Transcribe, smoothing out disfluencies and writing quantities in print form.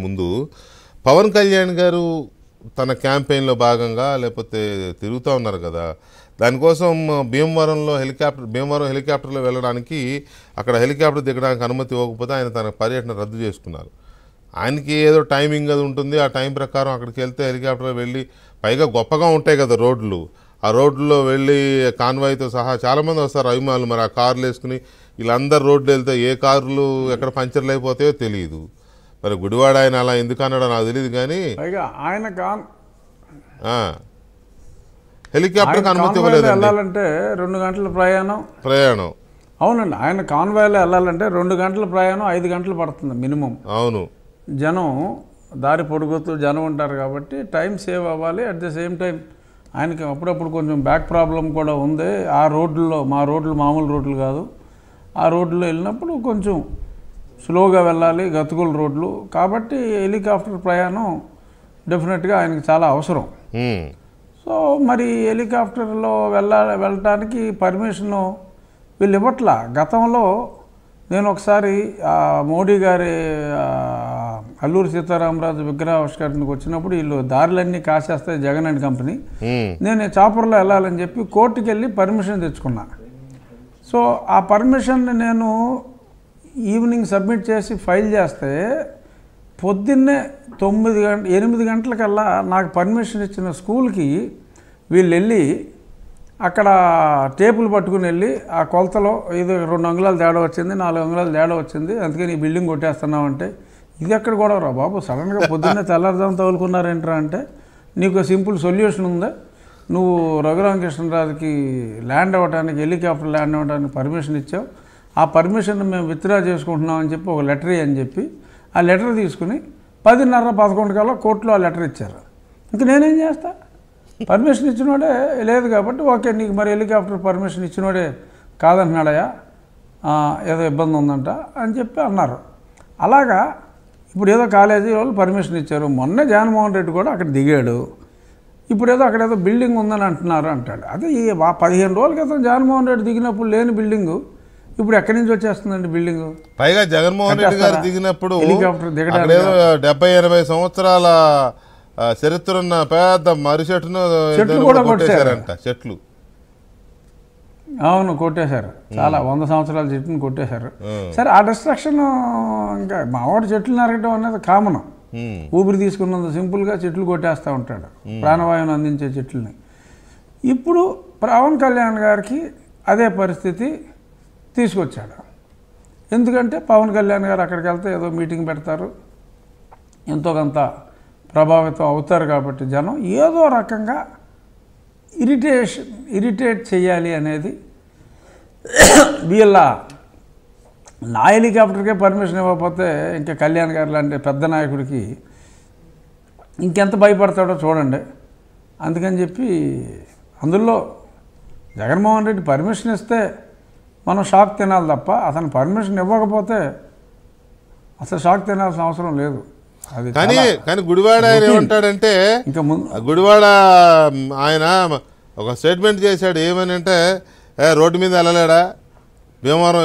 ముందు పవన్ కళ్యాణ్ గారు తన క్యాంపెయిన్లో భాగంగా లేకపోతే తిరుగుతూ ఉన్నారు కదా, దానికోసం భీమవరం హెలికాప్టర్లో వెళ్ళడానికి అక్కడ హెలికాప్టర్ దిగడానికి అనుమతి ఇవ్వకపోతే ఆయన తన పర్యటన రద్దు చేసుకున్నారు. ఆయనకి ఏదో టైమింగ్ అది ఉంటుంది, ఆ టైం ప్రకారం అక్కడికి వెళ్తే హెలికాప్టర్లో వెళ్ళి, పైగా గొప్పగా ఉంటాయి కదా రోడ్లు, ఆ రోడ్లలో వెళ్ళి కాన్వాయ్తో సహా చాలామంది వస్తారు అభిమానులు. మరి ఆ కార్లు వేసుకుని వీళ్ళందరూ రోడ్లు వెళ్తే ఏ కార్లు ఎక్కడ పంచర్లు అయిపోతాయో తెలియదు. మరి గుడివాడ ఆయన అలా ఎందుకు అన్నాడో నాకు తెలియదు, కానీ ఆయన హెలికాప్టర్కి అనుమతి ఇవ్వలేదు. వెళ్ళాలంటే 2 గంటల ప్రయాణం. అవునండి, ఆయన కాన్వాయ్లో వెళ్ళాలంటే 2 గంటల ప్రయాణం, 5 గంటలు పడుతుంది మినిమం. అవును, జనం దారి పొడుగుతూ జనం ఉంటారు కాబట్టి టైం సేవ్ అవ్వాలి. అట్ ద సేమ్ టైం ఆయనకి అప్పుడప్పుడు కొంచెం బ్యాక్ ప్రాబ్లం కూడా ఉంది. ఆ రోడ్లలో, మా రోడ్లు మామూలు రోడ్లు కాదు, ఆ రోడ్లో వెళ్ళినప్పుడు కొంచెం స్లోగా వెళ్ళాలి, గతుకుల రోడ్లు కాబట్టి హెలికాప్టర్ ప్రయాణం డెఫినెట్గా ఆయనకి చాలా అవసరం. సో మరి హెలికాప్టర్లో వెళ్ళటానికి పర్మిషను వీళ్ళు ఇవ్వట్లా. గతంలో నేను ఒకసారి మోడీ గారి అల్లూరి సీతారామరాజు విగ్రహావిష్కరణకు వచ్చినప్పుడు వీళ్ళు దారులన్నీ కాసేస్తాయి జగన్ అండ్ కంపెనీ, నేను చాపర్లో వెళ్ళాలని చెప్పి కోర్టుకి వెళ్ళి పర్మిషన్ తెచ్చుకున్నా. సో ఆ పర్మిషన్ని నేను ఈవినింగ్ సబ్మిట్ చేసి ఫైల్ చేస్తే పొద్దున్నే 8 గంటలకల్లా నాకు పర్మిషన్ ఇచ్చిన స్కూల్కి వీళ్ళు వెళ్ళి అక్కడ టేపులు పట్టుకుని వెళ్ళి ఆ కొలతలో ఏదో 2 అంగుళాలు తేడా వచ్చింది, 4 అంగుళాలు తేడా వచ్చింది, అందుకని ఈ బిల్డింగ్ కొట్టేస్తున్నావు అంటే, ఇది ఎక్కడ కూడా రా బాబు, సడన్గా పొద్దున్నే తెల్లారుదాం తగులుకున్నారేంట్రా అంటే, నీకు సింపుల్ సొల్యూషన్ ఉందా, నువ్వు రఘురామకృష్ణరాజుకి ల్యాండ్ అవ్వడానికి, హెలికాప్టర్ ల్యాండ్ అవ్వడానికి పర్మిషన్ ఇచ్చావు, ఆ పర్మిషన్ మేము విత్డ్రా చేసుకుంటున్నాం అని చెప్పి ఒక లెటర్ అని చెప్పి ఆ లెటర్ తీసుకుని 10:30-11 కల్లా కోర్టులో ఆ లెటర్ ఇచ్చారు. ఇంక నేనేం చేస్తా, పర్మిషన్ ఇచ్చినోడే లేదు కాబట్టి ఓకే, నీకు మరి హెలికాప్టర్ పర్మిషన్ ఇచ్చినోడే కాదంటున్నాడయా, ఏదో ఇబ్బంది ఉందంట అని చెప్పి అన్నారు. అలాగా ఇప్పుడు ఏదో కాలేజీ వాళ్ళు పర్మిషన్ ఇచ్చారు, మొన్న జగన్మోహన్ రెడ్డి కూడా అక్కడ దిగాడు, ఇప్పుడు ఏదో అక్కడ ఏదో బిల్డింగ్ ఉందని అంటున్నారు అంటాడు. అదే 15 రోజుల క్రితం జగన్మోహన్ రెడ్డి దిగినప్పుడు లేని బిల్డింగు ఇప్పుడు ఎక్కడి నుంచి వచ్చేస్తుందండి బిల్డింగ్? పైగా జగన్మోహన్ రెడ్డి గారు దిగినప్పుడు హెలికాప్టర్ దిగడానికి 70-80 సంవత్సరాల చరిత్ర ఉన్న పెద్ద మర్రి చెట్టును కూడా కొట్టేశారంట. చెట్లు అవును కొట్టేశారు, చాలా 100 సంవత్సరాల చెట్టును కొట్టేశారు. సరే, ఆ డిస్ట్రక్షన్ ఇంకా మావాడు చెట్లు నరకడం అనేది కామన్. ఊపిరి తీసుకున్నంత సింపుల్గా చెట్లు కొట్టేస్తూ ఉంటాడు, ప్రాణవాయువుని అందించే చెట్లని. ఇప్పుడు పవన్ కళ్యాణ్ గారికి అదే పరిస్థితి తీసుకొచ్చాడు. ఎందుకంటే పవన్ కళ్యాణ్ గారు అక్కడికి వెళ్తే ఏదో మీటింగ్ పెడతారు, ఎంతో ప్రభావితం అవుతారు కాబట్టి జనం ఏదో రకంగా ఇరిటేట్ చేయాలి అనేది వీళ్ళ. నా హెలికాప్టర్కే పర్మిషన్ ఇవ్వకపోతే ఇంకా కళ్యాణ్ గారు లాంటి పెద్ద నాయకుడికి ఇంకెంత భయపడతాడో చూడండి. అందుకని చెప్పి అందులో జగన్మోహన్ రెడ్డి పర్మిషన్ ఇస్తే మనం షాక్ తినాలి తప్ప, అతను పర్మిషన్ ఇవ్వకపోతే అసలు షాక్ తినాల్సిన అవసరం లేదు. అది కానీ గుడివాడ ఆయన ఏమంటాడంటే, ఇంకా గుడివాడ ఆయన ఒక స్టేట్మెంట్ చేశాడు, ఏమని అంటే, రోడ్డు మీద వెళ్ళలేడా భీమవరం